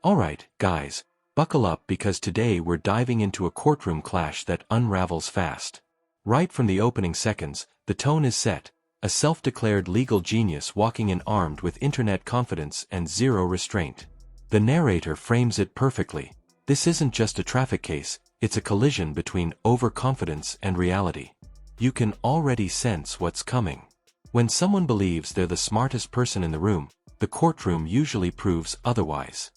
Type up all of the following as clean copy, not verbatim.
Alright, guys, buckle up because today we're diving into a courtroom clash that unravels fast. Right from the opening seconds, the tone is set, a self-declared legal genius walking in armed with internet confidence and zero restraint. The narrator frames it perfectly. This isn't just a traffic case, it's a collision between overconfidence and reality. You can already sense what's coming. When someone believes they're the smartest person in the room, the courtroom usually proves otherwise.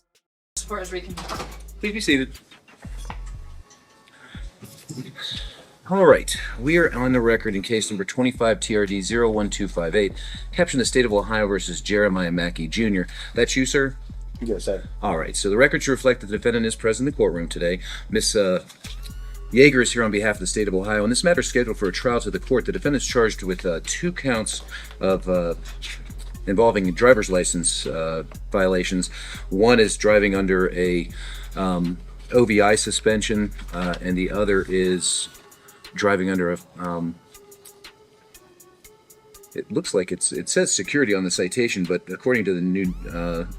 As far as we can. Please be seated. All right, we are on the record in case number 25 TRD 01258, caption the state of Ohio versus Jeremiah Mackey Jr. That's you, sir? Yes, sir. All right, so the record should reflect that the defendant is present in the courtroom today. Miss Yeager is here on behalf of the state of Ohio, and this matter is scheduled for a trial to the court. The defendant is charged with 2 counts of involving driver's license violations. One is driving under a OVI suspension, and the other is driving under a it looks like it says security on the citation, but according to the new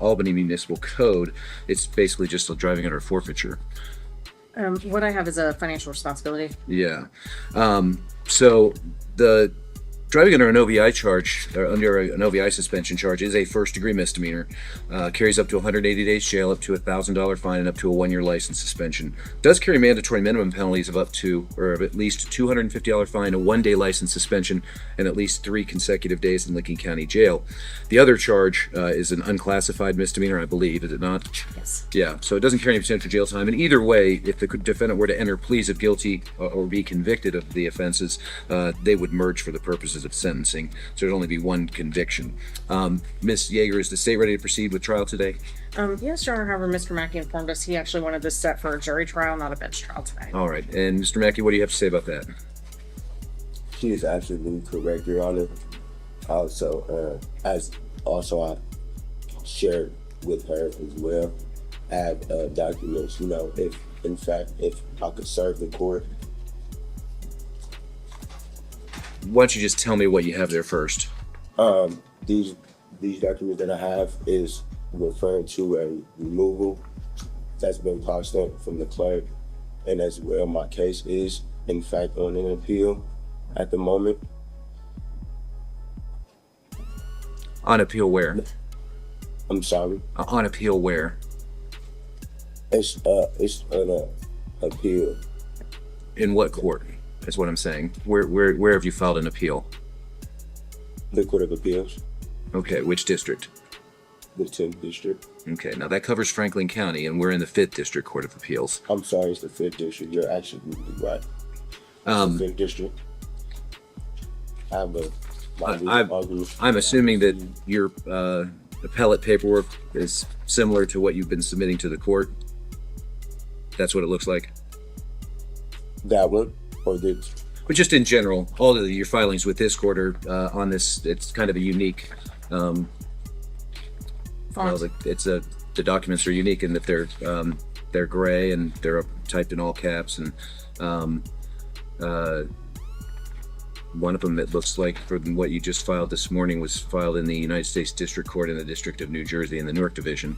Albany Municipal Code, it's basically just driving under a forfeiture. What I have is a financial responsibility. Yeah. So the driving under an OVI charge, or under an OVI suspension charge, is a first-degree misdemeanor. Carries up to 180 days jail, up to a $1,000 fine, and up to a 1-year license suspension. Does carry mandatory minimum penalties of up to, or of at least $250 fine, a 1-day license suspension, and at least 3 consecutive days in Licking County Jail. The other charge is an unclassified misdemeanor, I believe, is it not? Yes. Yeah, so it doesn't carry any potential jail time. And either way, if the defendant were to enter pleas of guilty or be convicted of the offenses, they would merge for the purposes of sentencing. So there'd only be 1 conviction. Ms. Yeager, is the state ready to proceed with trial today? Yes, Your Honor. However, Mr. Mackey informed us he actually wanted this set for a jury trial, not a bench trial today. All right. And Mr. Mackey, what do you have to say about that? She is absolutely correct, Your Honor. Also, I shared with her as well, add documents, if in fact, if I could serve the court. Why don't you just tell me what you have there first? These documents that I have is referring to a removal that's been passed up from the clerk, and as well, my case is in fact on an appeal at the moment. On appeal where? I'm sorry. On appeal where? It's an appeal. In what court? That's what I'm saying. Where have you filed an appeal? The Court of Appeals, Okay, which district? the 10th District. Okay, now that covers Franklin County, and we're in the 5th District Court of Appeals. I'm sorry, it's the 5th District. You're absolutely right. It's the 5th District. I have I'm assuming that your appellate paperwork is similar to what you've been submitting to the court. That's what it looks like. that one, or the But just in general, all of your filings with this court are on this. It's kind of a unique. Well, the documents are unique in that they're gray and they're typed in all caps, and one of them, it looks like, from what you just filed this morning, was filed in the United States District Court in the District of New Jersey in the Newark Division.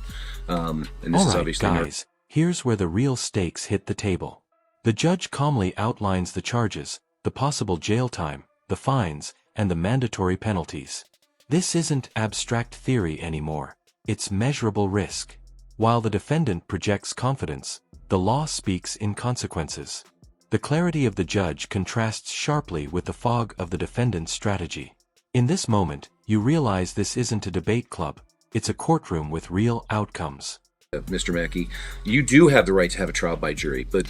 And this is Alright, obviously guys, here's where the real stakes hit the table. The judge calmly outlines the charges, the possible jail time, the fines, and the mandatory penalties. This isn't abstract theory anymore. It's measurable risk. While the defendant projects confidence, the law speaks in consequences. The clarity of the judge contrasts sharply with the fog of the defendant's strategy. In this moment, you realize this isn't a debate club. It's a courtroom with real outcomes. Mr. Mackey, you do have the right to have a trial by jury, but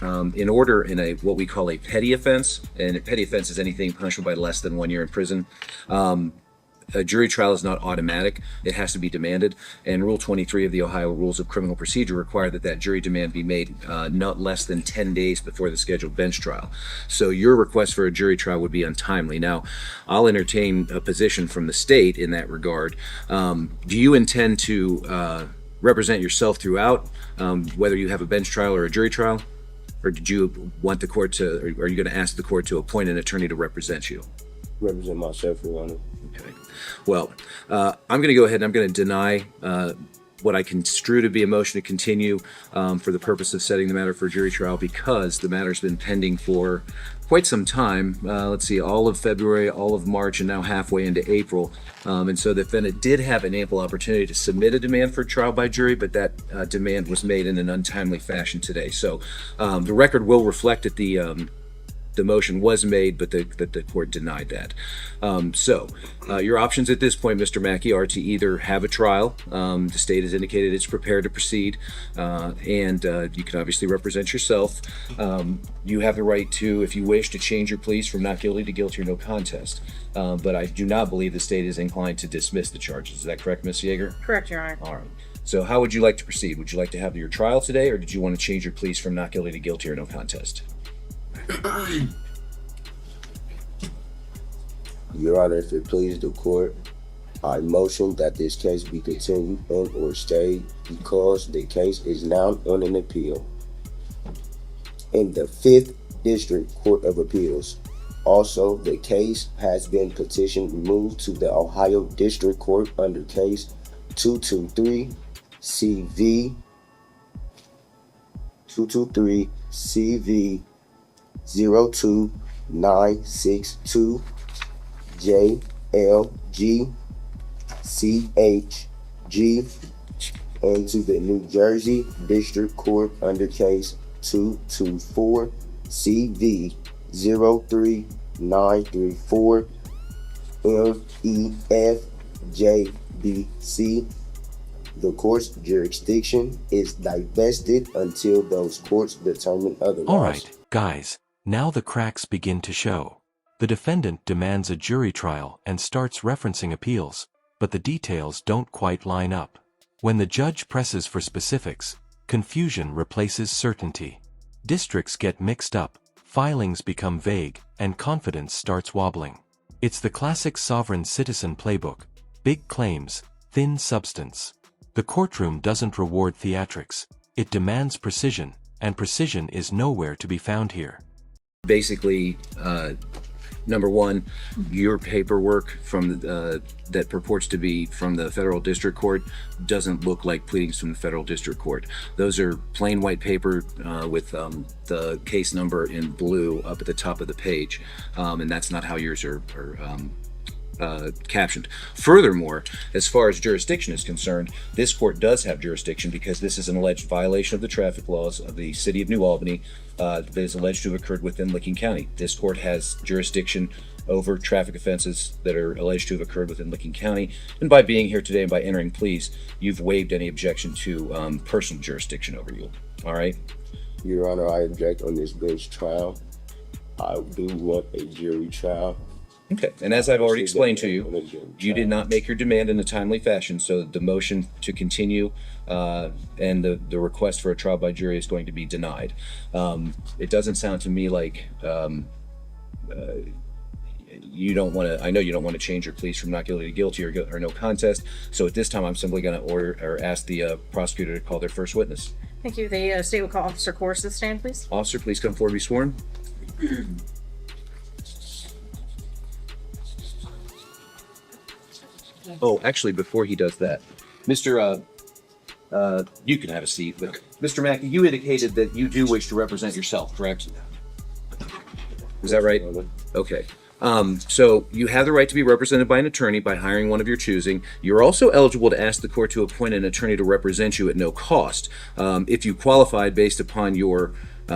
in order, in what we call a petty offense, and a petty offense is anything punishable by less than 1 year in prison, a jury trial is not automatic. It has to be demanded, and Rule 23 of the Ohio Rules of Criminal Procedure require that jury demand be made not less than 10 days before the scheduled bench trial. So your request for a jury trial would be untimely. Now, I'll entertain a position from the state in that regard. Do you intend to represent yourself throughout, whether you have a bench trial or a jury trial? Or did you want the court to, or are you going to ask the court to appoint an attorney to represent you? represent myself, Your Honor. Okay. Well, I'm going to go ahead and I'm going to deny what I construe to be a motion to continue for the purpose of setting the matter for jury trial, because the matter's been pending for quite some time. Let's see, all of February, all of March, and now halfway into April. And so the defendant did have an ample opportunity to submit a demand for trial by jury, but that demand was made in an untimely fashion today. So the record will reflect that the motion was made, but the court denied that. So your options at this point, Mr. Mackey, are to either have a trial. The state has indicated it's prepared to proceed, and you can obviously represent yourself. You have the right to, if you wish, to change your pleas from not guilty to guilty or no contest. But I do not believe the state is inclined to dismiss the charges. Is that correct, Ms. Yeager? Correct, Your Honor. All right. So how would you like to proceed? Would you like to have your trial today, or did you want to change your pleas from not guilty to guilty or no contest? Your Honor, if it pleases the court, I motion that this case be continued and or stayed because the case is now on an appeal in the 5th District Court of Appeals. Also, the case has been petitioned removed to the Ohio District Court under case 223 CV 02962 JLG CHG and to the New Jersey District Court under case 224 CV 03934 MEFJBC. The court's jurisdiction is divested until those courts determine otherwise. All right, guys, now the cracks begin to show. The defendant demands a jury trial and starts referencing appeals, but the details don't quite line up. When the judge presses for specifics, confusion replaces certainty. Districts get mixed up, filings become vague, and confidence starts wobbling. It's the classic sovereign citizen playbook: big claims, thin substance. The courtroom doesn't reward theatrics, it demands precision, and precision is nowhere to be found here. Basically, number one, your paperwork from that purports to be from the federal district court doesn't look like pleadings from the federal district court. Those are plain white paper with the case number in blue up at the top of the page, and that's not how yours are captioned. Furthermore, as far as jurisdiction is concerned, this court does have jurisdiction because this is an alleged violation of the traffic laws of the city of New Albany that is alleged to have occurred within Licking County. This court has jurisdiction over traffic offenses that are alleged to have occurred within Licking County, and by being here today and by entering pleas, you've waived any objection to personal jurisdiction over you. All right? Your Honor, I object on this bench trial. I do want a jury trial. Okay, and as I've already explained to you, you did not make your demand in a timely fashion, so the motion to continue and the request for a trial by jury is going to be denied. It doesn't sound to me like you don't want to, I know you don't want to change your pleas from not guilty to guilty or no contest, so at this time I'm simply going to order or ask the prosecutor to call their first witness. Thank you. The state will call Officer Corse to stand, please. Officer, please come forward and be sworn. Oh, actually, before he does that, Mr. You can have a seat, but Mr. Mackey, you indicated that you do wish to represent yourself, correct? Is that right? Okay. So you have the right to be represented by an attorney by hiring one of your choosing. You're also eligible to ask the court to appoint an attorney to represent you at no cost. If you qualified based upon your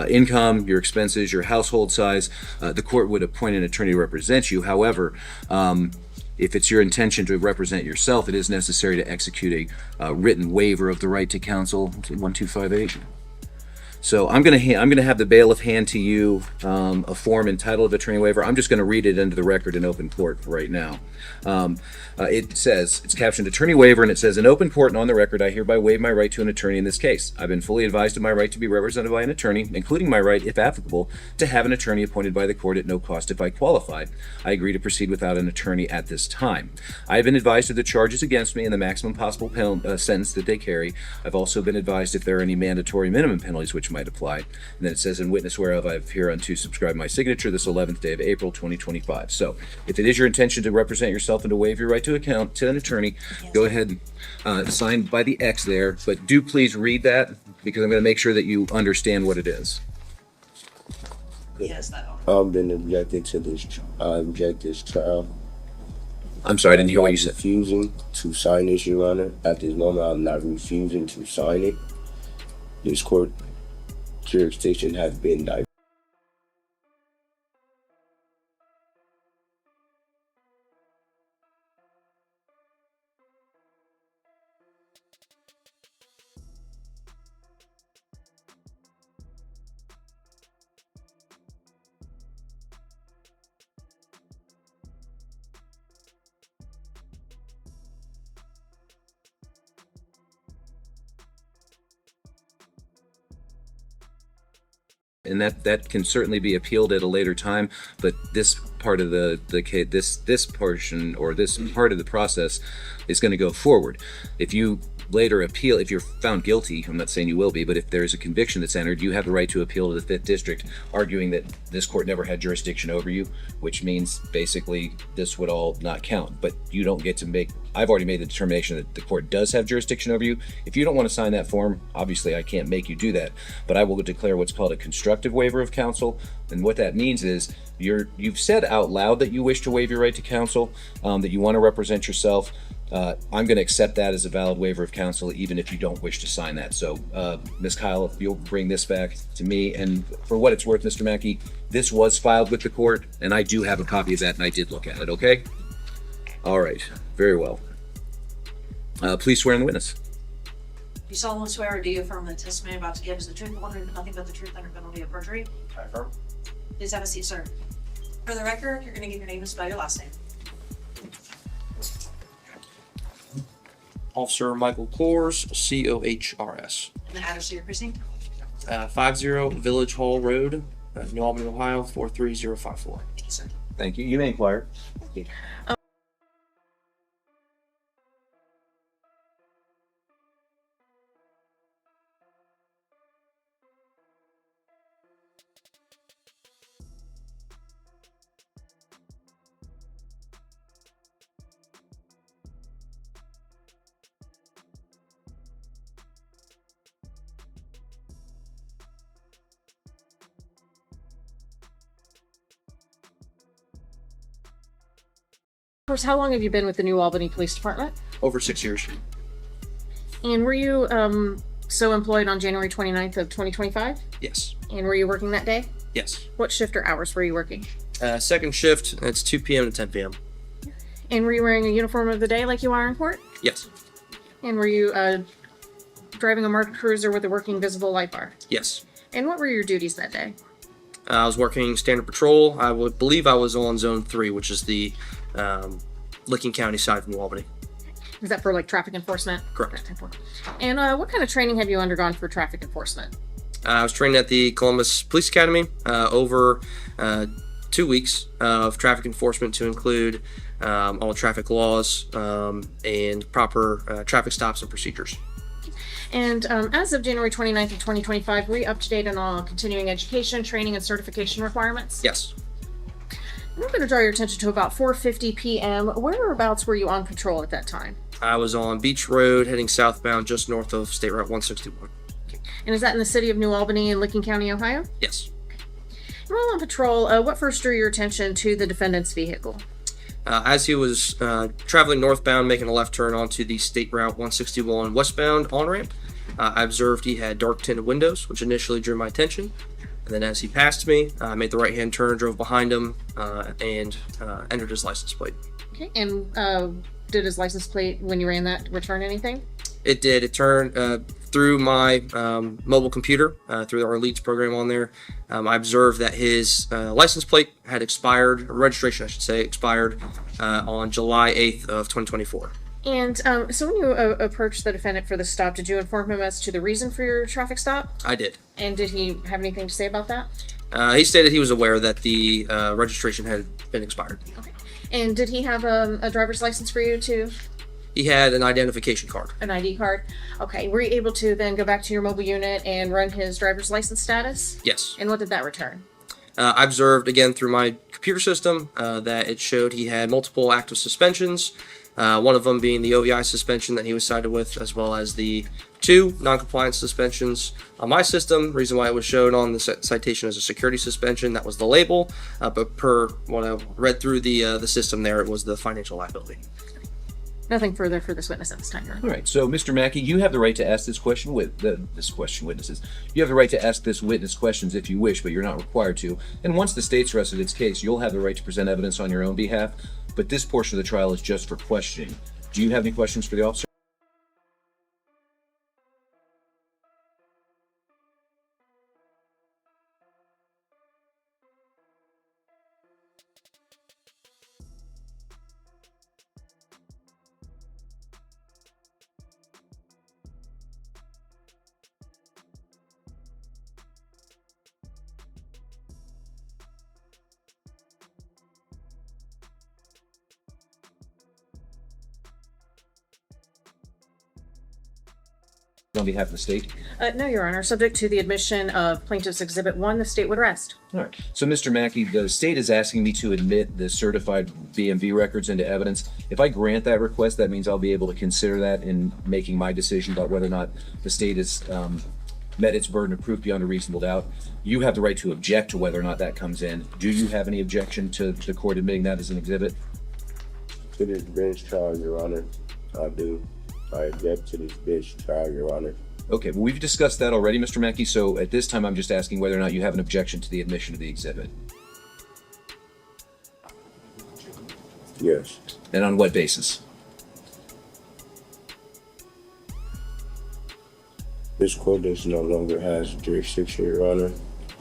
income, your expenses, your household size, the court would appoint an attorney to represent you. However, if it's your intention to represent yourself, it is necessary to execute a written waiver of the right to counsel. 1258. So I'm gonna have the bailiff hand to you a form entitled attorney waiver. I'm just gonna read it into the record in open court right now. It says, it's captioned attorney waiver, and it says, in open court and on the record, I hereby waive my right to an attorney in this case. I've been fully advised of my right to be represented by an attorney, including my right, if applicable, to have an attorney appointed by the court at no cost if I qualify. I agree to proceed without an attorney at this time. I have been advised of the charges against me and the maximum possible sentence that they carry. I've also been advised if there are any mandatory minimum penalties which which might apply. And then it says, in witness whereof I have hereunto subscribed my signature this 11th day of April 2025. So if it is your intention to represent yourself and to waive your right to account to an attorney, go ahead and sign by the X there. But do please read that, because I'm going to make sure that you understand what it is. Yes, that one. I've been objected to this. I object this trial. I'm sorry, I didn't hear what you I'm said. refusing to sign this, Your Honor. At this moment, I'm not refusing to sign it. This court jurisdiction has been diverted. And that can certainly be appealed at a later time, but this part of the case, this portion or this part of the process is going to go forward. If you later appeal, if you're found guilty, I'm not saying you will be, but if there is a conviction that's entered, you have the right to appeal to the 5th District, arguing that this court never had jurisdiction over you, which means basically this would all not count. But you don't get to make, I've already made the determination that the court does have jurisdiction over you. If you don't want to sign that form, obviously I can't make you do that, but I will declare what's called a constructive waiver of counsel. And what that means is you've said out loud that you wish to waive your right to counsel, that you want to represent yourself. I'm going to accept that as a valid waiver of counsel, even if you don't wish to sign that. So, Ms. Kyle, if you'll bring this back to me, and for what it's worth, Mr. Mackey, this was filed with the court, and I do have a copy of that, and I did look at it, okay? All right, very well. Please swear in the witness. You solemnly swear or do you affirm that the testimony about to give is the truth, the whole truth, and nothing but the truth under penalty of perjury? I affirm. Please have a seat, sir. For the record, you're going to give your name and spell your last name. Officer Michael Cohrs, Cohrs. And the address of your precinct. 50 Village Hall Road, New Albany, Ohio, 43054. Thank you, sir. Thank you. You may inquire. Of course, how long have you been with the New Albany Police Department? Over 6 years. And were you so employed on January 29th of 2025? Yes. And were you working that day? Yes. What shift or hours were you working? Second shift, it's 2 p.m. to 10 p.m. And were you wearing a uniform of the day like you are in court? Yes. And were you driving a marked cruiser with a working visible light bar? Yes. And what were your duties that day? I was working standard patrol. I would believe I was on Zone 3, which is the Licking County side of New Albany. Is that for like traffic enforcement? Correct. And what kind of training have you undergone for traffic enforcement? I was trained at the Columbus Police Academy over 2 weeks of traffic enforcement to include all traffic laws and proper traffic stops and procedures. And as of January 29th of 2025, were you up to date on all continuing education, training, and certification requirements? Yes. I'm going to draw your attention to about 4:50 p.m. Whereabouts were you on patrol at that time? I was on Beach Road heading southbound just north of State Route 161. And is that in the city of New Albany in Licking County, Ohio? Yes. While on patrol, what first drew your attention to the defendant's vehicle? As he was traveling northbound, making a left turn onto the State Route 161 westbound on-ramp, I observed he had dark tinted windows, which initially drew my attention. And then as he passed me, I made the right-hand turn, drove behind him, and entered his license plate. Okay, and did his license plate, when you ran that, return anything? It did. It turned through my mobile computer, through our Elites program on there. I observed that his license plate had expired, or registration, I should say, expired on July 8th of 2024. And so when you approached the defendant for the stop, did you inform him as to the reason for your traffic stop? I did. And did he have anything to say about that? He stated he was aware that the registration had been expired. Okay. And did he have a driver's license for you to He had an identification card. An ID card? Okay, were you able to then go back to your mobile unit and run his driver's license status? Yes. And what did that return? I observed again through my computer system that it showed he had multiple active suspensions, one of them being the OVI suspension that he was cited with, as well as the 2 non-compliance suspensions. On my system, reason why it was shown on the citation as a security suspension, that was the label, but per what I read through the system there, it was the financial liability. Nothing further for this witness at this time, Your Honor. All right, so Mr. Mackey, you have the right to ask this question witnesses. You have the right to ask this witness questions if you wish, but you're not required to. And once the state's rested its case, you'll have the right to present evidence on your own behalf. But this portion of the trial is just for questioning. Do you have any questions for the officer? On behalf of the state? No, Your Honor. Subject to the admission of Plaintiff's Exhibit 1, the state would rest. All right. So, Mr. Mackey, the state is asking me to admit the certified BMV records into evidence. If I grant that request, that means I'll be able to consider that in making my decision about whether or not the state has met its burden of proof beyond a reasonable doubt. You have the right to object to whether or not that comes in. Do you have any objection to the court admitting that as an exhibit? To this bench trial, Your Honor, I do. I object to this bench trial, Your Honor. Okay, well, we've discussed that already, Mr. Mackey, so at this time I'm just asking whether or not you have an objection to the admission of the exhibit. Yes. And on what basis? This court does no longer has jurisdiction, Your Honor.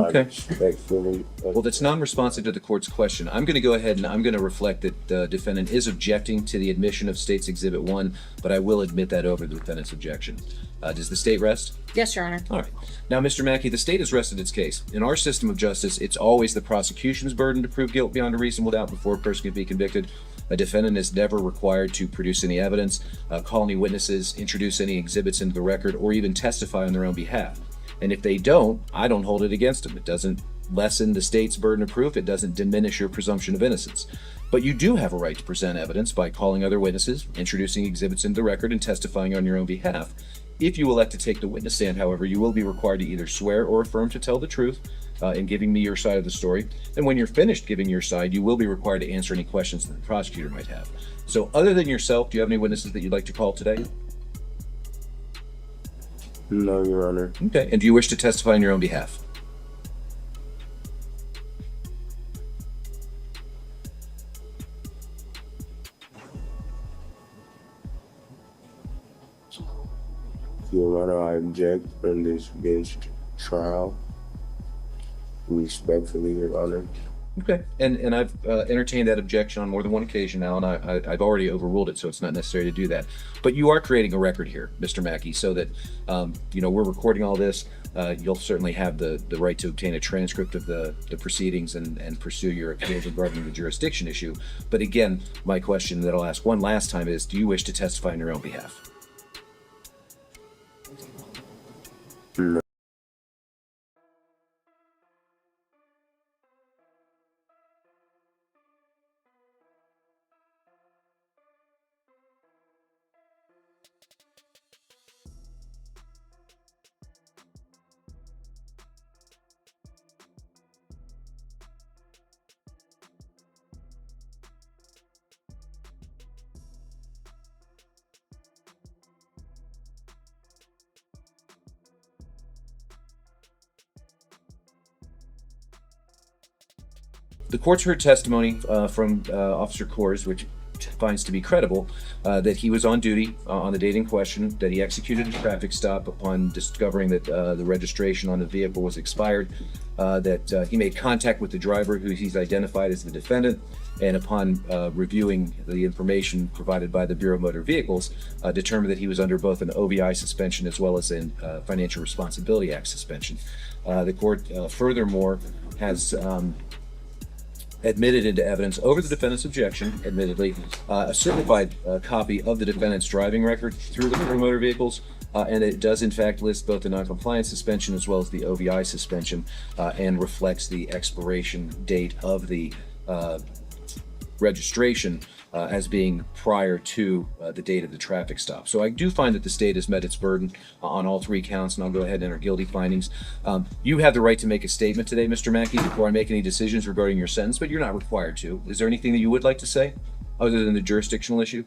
Okay. I respectfully. Well, that's non-responsive to the court's question. I'm going to go ahead and I'm going to reflect that the defendant is objecting to the admission of State's Exhibit 1, but I will admit that over the defendant's objection. Does the state rest? Yes, Your Honor. All right. Now, Mr. Mackey, the state has rested its case. In our system of justice, it's always the prosecution's burden to prove guilt beyond a reasonable doubt before a person can be convicted. A defendant is never required to produce any evidence, call any witnesses, introduce any exhibits into the record, or even testify on their own behalf. And if they don't, I don't hold it against them. It doesn't lessen the state's burden of proof. It doesn't diminish your presumption of innocence. But you do have a right to present evidence by calling other witnesses, introducing exhibits into the record, and testifying on your own behalf. If you elect to take the witness stand, however, you will be required to either swear or affirm to tell the truth in giving me your side of the story. And when you're finished giving your side, you will be required to answer any questions that the prosecutor might have. So other than yourself, do you have any witnesses that you'd like to call today? No, Your Honor. Okay. And do you wish to testify on your own behalf? Your Honor, I object from this bench trial. Respectfully, Your Honor. Okay. And I've entertained that objection on more than one occasion now, and I've already overruled it, so it's not necessary to do that. But you are creating a record here, Mr. Mackey, so that, we're recording all this. You'll certainly have the right to obtain a transcript of the proceedings and pursue your appeals regarding the jurisdiction issue. But again, my question that I'll ask one last time is, do you wish to testify on your own behalf? No. The court's heard testimony from Officer Kors, which finds to be credible, that he was on duty on the date in question, that he executed a traffic stop upon discovering that the registration on the vehicle was expired, that he made contact with the driver, who he's identified as the defendant, and upon reviewing the information provided by the Bureau of Motor Vehicles, determined that he was under both an OVI suspension as well as a Financial Responsibility Act suspension. The court furthermore has admitted into evidence over the defendant's objection, admittedly, a certified copy of the defendant's driving record through the motor vehicles. And it does in fact list both the noncompliance suspension as well as the OVI suspension, and reflects the expiration date of the registration as being prior to the date of the traffic stop. So I do find that the state has met its burden on all three counts, and I'll go ahead and enter guilty findings. You have the right to make a statement today, Mr. Mackey, before I make any decisions regarding your sentence, but you're not required to. Is there anything that you would like to say other than the jurisdictional issue?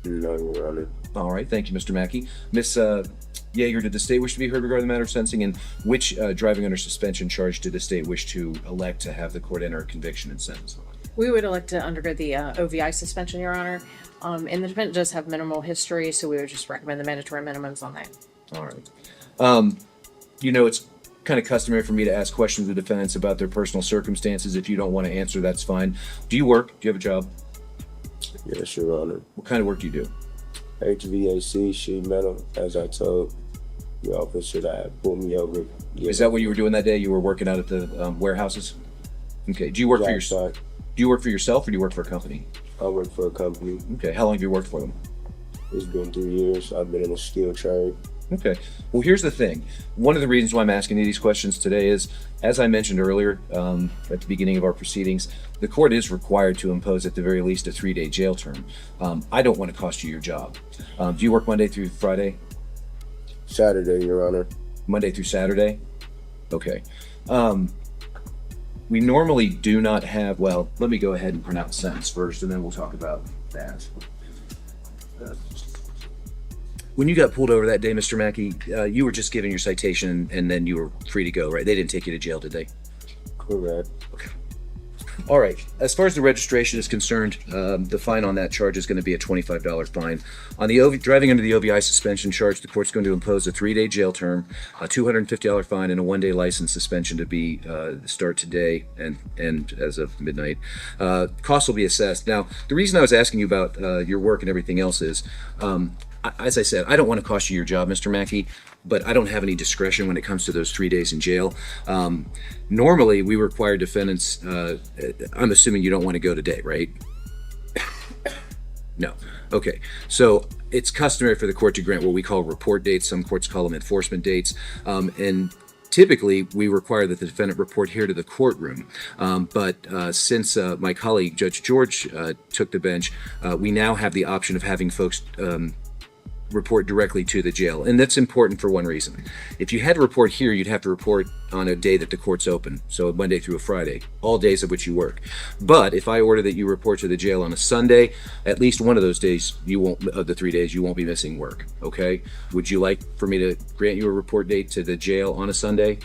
No, Your Honor. All right, thank you, Mr. Mackey. Miss Yeager, did the state wish to be heard regarding the matter of sentencing, and which driving under suspension charge did the state wish to elect to have the court enter a conviction and sentence? We would elect to undergo the OVI suspension, Your Honor. And the defendant does have minimal history, so we would just recommend the mandatory minimums on that. All right. You know, it's kind of customary for me to ask questions of the defendants about their personal circumstances. If you don't want to answer, that's fine. Do you work? Do you have a job? Yes, Your Honor. What kind of work do you do? HVAC, sheet metal, as I told the officer that had pulled me over. Is that what you were doing that day? You were working out at the warehouses? Okay. Do you work for yourself? Do you work for yourself or do you work for a company? I work for a company. Okay. How long have you worked for them? It's been 3 years. I've been in a skilled trade. Okay. Well, here's the thing. One of the reasons why I'm asking you these questions today is, as I mentioned earlier at the beginning of our proceedings, the court is required to impose at the very least a 3-day jail term. I don't want to cost you your job. Do you work Monday through Friday? Saturday, Your Honor. Monday through Saturday? Okay. We normally do not have, well, let me go ahead and print out the sentence first, and then we'll talk about that. When you got pulled over that day, Mr. Mackey, you were just given your citation and then you were free to go, right? They didn't take you to jail, did they? Correct. Okay. All right. As far as the registration is concerned, the fine on that charge is going to be a $25 fine. On the driving under the OVI suspension charge, the court's going to impose a 3-day jail term, a $250 fine, and a 1-day license suspension to be start today and as of midnight. Costs will be assessed. Now, the reason I was asking you about your work and everything else is, as I said, I don't want to cost you your job, Mr. Mackey, but I don't have any discretion when it comes to those 3 days in jail. Normally, we require defendants, I'm assuming you don't want to go today, right? No. Okay. So it's customary for the court to grant what we call report dates. Some courts call them enforcement dates. And typically, we require that the defendant report here to the courtroom. But since my colleague, Judge George, took the bench, we now have the option of having folks report directly to the jail. And that's important for one reason. If you had to report here, you'd have to report on a day that the court's open, so Monday through a Friday, all days of which you work. But if I order that you report to the jail on a Sunday, at least one of those days, you won't, of the 3 days, you won't be missing work, okay? Would you like for me to grant you a report date to the jail on a Sunday?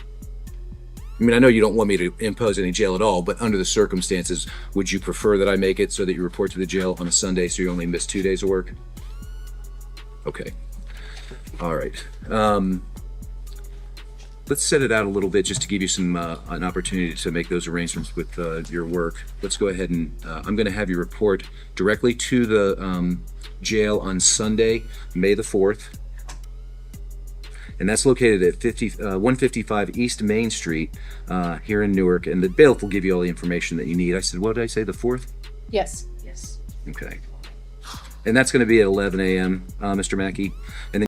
I mean, I know you don't want me to impose any jail at all, but under the circumstances, would you prefer that I make it so that you report to the jail on a Sunday so you only miss 2 days of work? Okay. All right. Let's set it out a little bit just to give you some an opportunity to make those arrangements with your work. Let's go ahead and I'm going to have you report directly to the jail on Sunday, May the 4th. And that's located at 155 East Main Street here in Newark. And the bailiff will give you all the information that you need. I said, what did I say, the 4th? Yes. Yes. Okay. And that's going to be at 11 a.m., Mr. Mackey. And then